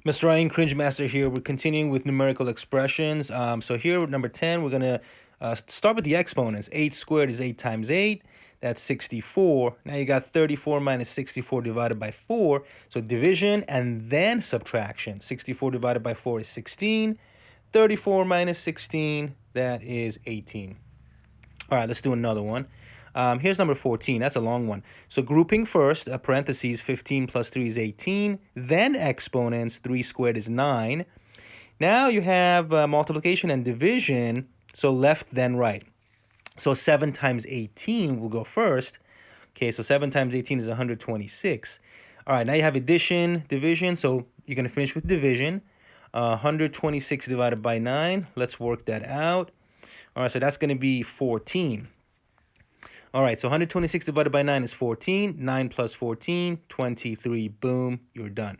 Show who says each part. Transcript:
Speaker 1: Mr. Ryan Cringe Master here. We're continuing with numerical expressions. So here, number 10, we're going to start with the exponents. 8 squared is 8 times 8. That's 64. Now you got 34 minus 64 divided by 4. So division and then subtraction. 64 divided by 4 is 16. 34 minus 16, that is 18. All right, let's do another one. Here's number 14. That's a long one. So grouping first, parentheses, 15 plus 3 is 18. Then exponents, 3 squared is 9. Now you have multiplication and division, so left then right. So 7 times 18 will go first. Okay, so 7 times 18 is 126. All right, now you have addition, division, so you're going to finish with division. 126 divided by 9. Let's work that out. All right, so that's going to be 14. All right, so 126 divided by 9 is 14. 9 plus 14, 23. Boom, you're done.